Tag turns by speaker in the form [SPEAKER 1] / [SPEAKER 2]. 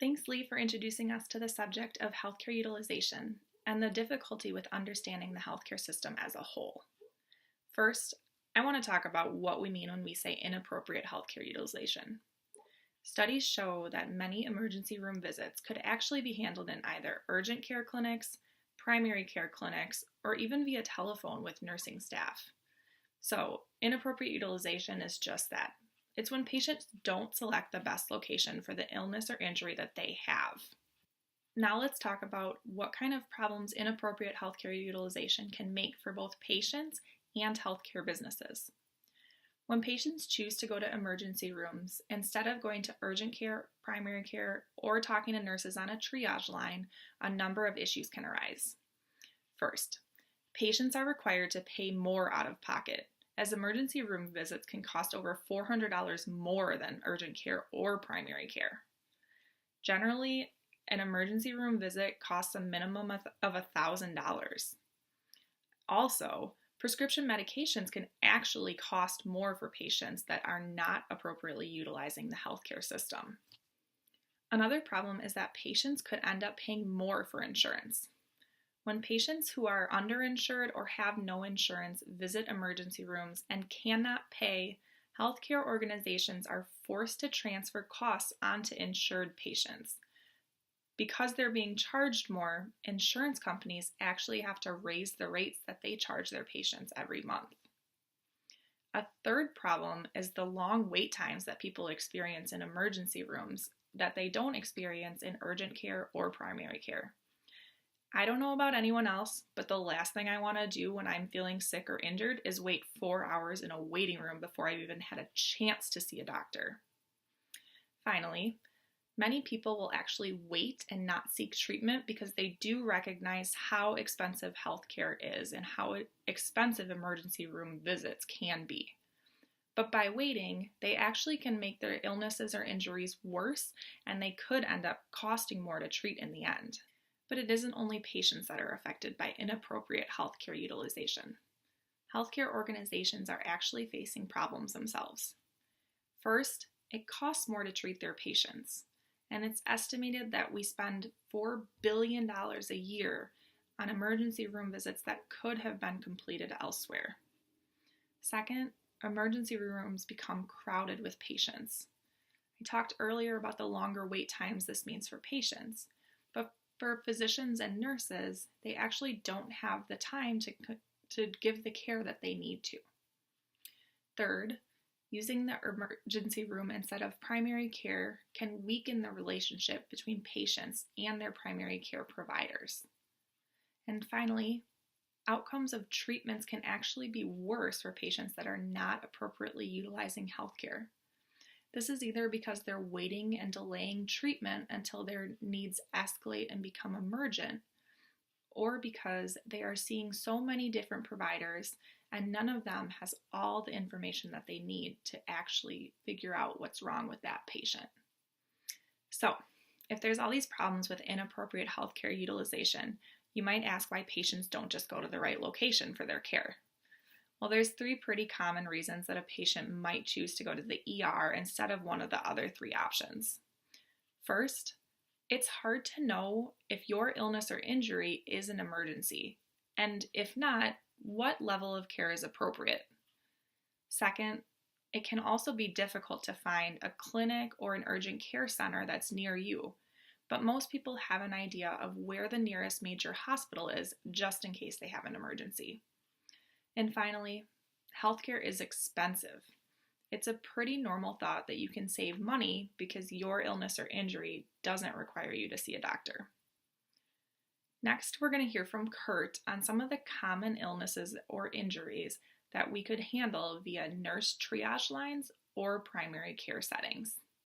[SPEAKER 1] Thanks, Lee, for introducing us to the subject of healthcare utilization and the difficulty with understanding the healthcare system as a whole. First, I want to talk about what we mean when we say inappropriate healthcare utilization. Studies show that many emergency room visits could actually be handled in either urgent care clinics, primary care clinics, or even via telephone with nursing staff. So, inappropriate utilization is just that. It's when patients don't select the best location for the illness or injury that they have. Now let's talk about what kind of problems inappropriate healthcare utilization can make for both patients and healthcare businesses. When patients choose to go to emergency rooms, instead of going to urgent care, primary care, or talking to nurses on a triage line, a number of issues can arise. First, patients are required to pay more out of pocket, as emergency room visits can cost over $400 more than urgent care or primary care. Generally, an emergency room visit costs a minimum of $1,000. Also, prescription medications can actually cost more for patients that are not appropriately utilizing the healthcare system. Another problem is that patients could end up paying more for insurance. When patients who are underinsured or have no insurance visit emergency rooms and cannot pay, healthcare organizations are forced to transfer costs onto insured patients. Because they're being charged more, insurance companies actually have to raise the rates that they charge their patients every month. A third problem is the long wait times that people experience in emergency rooms that they don't experience in urgent care or primary care. I don't know about anyone else, but the last thing I want to do when I'm feeling sick or injured is wait 4 hours in a waiting room before I've even had a chance to see a doctor. Finally, many people will actually wait and not seek treatment because they do recognize how expensive healthcare is and how expensive emergency room visits can be. But by waiting, they actually can make their illnesses or injuries worse, and they could end up costing more to treat in the end. But it isn't only patients that are affected by inappropriate healthcare utilization. Healthcare organizations are actually facing problems themselves. First, it costs more to treat their patients, and it's estimated that we spend $4 billion a year on emergency room visits that could have been completed elsewhere. Second, emergency rooms become crowded with patients. I talked earlier about the longer wait times this means for patients, but for physicians and nurses, they actually don't have the time to give the care that they need to. Third, using the emergency room instead of primary care can weaken the relationship between patients and their primary care providers. And finally, outcomes of treatments can actually be worse for patients that are not appropriately utilizing healthcare. This is either because they're waiting and delaying treatment until their needs escalate and become emergent, or because they are seeing so many different providers and none of them has all the information that they need to actually figure out what's wrong with that patient. So, if there's all these problems with inappropriate healthcare utilization, you might ask why patients don't just go to the right location for their care. Well, there's 3 pretty common reasons that a patient might choose to go to the ER instead of one of the other 3 options. First, it's hard to know if your illness or injury is an emergency, and if not, what level of care is appropriate. Second, it can also be difficult to find a clinic or an urgent care center that's near you, but most people have an idea of where the nearest major hospital is just in case they have an emergency. And finally, healthcare is expensive. It's a pretty normal thought that you can save money because your illness or injury doesn't require you to see a doctor. Next, we're going to hear from Kurt on some of the common illnesses or injuries that we could handle via nurse triage lines or primary care settings.